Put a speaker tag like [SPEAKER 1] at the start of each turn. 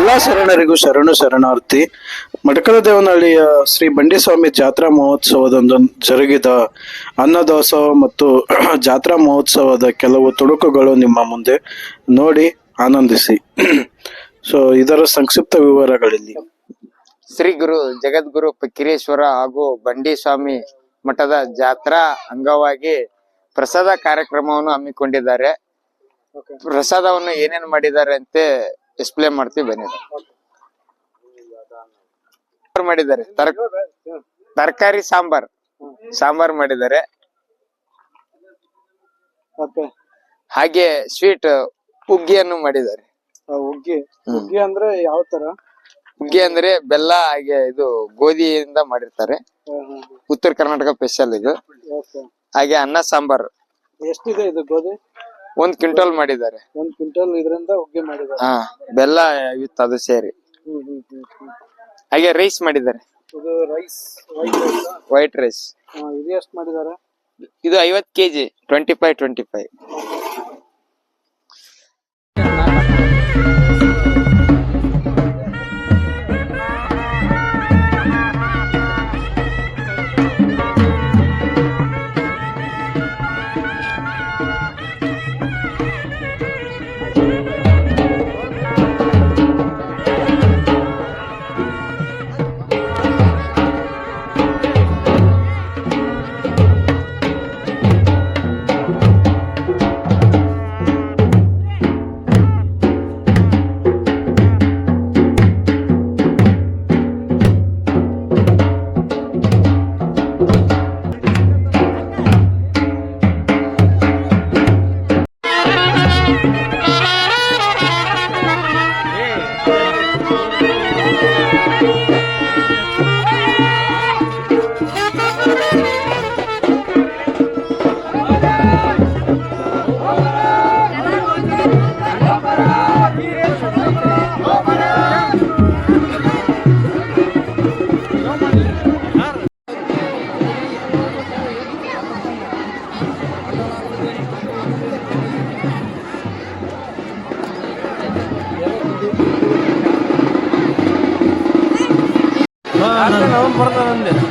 [SPEAKER 1] ಎಲ್ಲಾ ಶರಣರಿಗೂ ಶರಣಾರ್ಥಿ. ಮಡಕಲ ದೇವನಹಳ್ಳಿಯ ಶ್ರೀ ಬಂಡಿಸ್ವಾಮಿ ಜಾತ್ರಾ ಮಹೋತ್ಸವದಂದು ಜರುಗಿದ ಅನ್ನದಾಸೋಹ ಮತ್ತು ಜಾತ್ರಾ ಮಹೋತ್ಸವದ ಕೆಲವು ತುಣುಕುಗಳು ನಿಮ್ಮ ಮುಂದೆ ನೋಡಿ ಆನಂದಿಸಿ. ಸೊ ಇದರ ಸಂಕ್ಷಿಪ್ತ ವಿವರಗಳಲ್ಲಿ
[SPEAKER 2] ಶ್ರೀ ಗುರು ಜಗದ್ಗುರು ಫಕೀರೇಶ್ವರ ಹಾಗೂ ಬಂಡಿಸ್ವಾಮಿ ಮಠದ ಜಾತ್ರಾ ಅಂಗವಾಗಿ ಪ್ರಸಾದ ಕಾರ್ಯಕ್ರಮವನ್ನು ಹಮ್ಮಿಕೊಂಡಿದ್ದಾರೆ. ಪ್ರಸಾದವನ್ನು ಏನೇನು ಮಾಡಿದ್ದಾರೆ ಅಂತ ಎಕ್ಸ್ಪ್ಲೇನ್ ಮಾಡ್ತೀವಿ ಬನ್ನಿ. ಮಾಡಿದ್ದಾರೆ ತರಕಾರಿ ಸಾಂಬಾರ್ ಮಾಡಿದ್ದಾರೆ. ಹಾಗೆ ಸ್ವೀಟ್ ಹುಗ್ಗಿಯನ್ನು ಮಾಡಿದ್ದಾರೆ.
[SPEAKER 1] ಹುಗ್ಗಿ ಅಂದ್ರೆ ಯಾವ ತರ?
[SPEAKER 2] ಹುಗ್ಗಿ ಅಂದ್ರೆ ಬೆಲ್ಲ ಹಾಗೆ ಇದು ಗೋಧಿಯಿಂದ ಮಾಡಿರ್ತಾರೆ. ಉತ್ತರ ಕರ್ನಾಟಕ ಸ್ಪೆಷಲ್ ಇದು. ಹಾಗೆ ಅನ್ನ ಸಾಂಬಾರ್.
[SPEAKER 1] ಎಷ್ಟಿದೆ ಇದು ಗೋಧಿ?
[SPEAKER 2] 1 ಕ್ವಿಂಟಲ್ ಮಾಡಿದ್ದಾರೆ.
[SPEAKER 1] 1 ಕ್ವಿಂಟಲ್ ಇದರಿಂದ ಹುಗ್ಗಿ ಮಾಡಿದ್ದಾರೆ.
[SPEAKER 2] ಬೆಲ್ಲ ಇತ್ತು ಅದು ಸೇರಿ. ಹಾಗೆ ರೈಸ್ ಮಾಡಿದ್ದಾರೆ.
[SPEAKER 1] ಇದು ರೈಸ್
[SPEAKER 2] ವೈಟ್ ರೈಸ್.
[SPEAKER 1] ಇದು ಎಷ್ಟು ಮಾಡಿದ್ದಾರೆ?
[SPEAKER 2] ಇದು 50 kg 25.
[SPEAKER 3] ಬರ್ತದೆ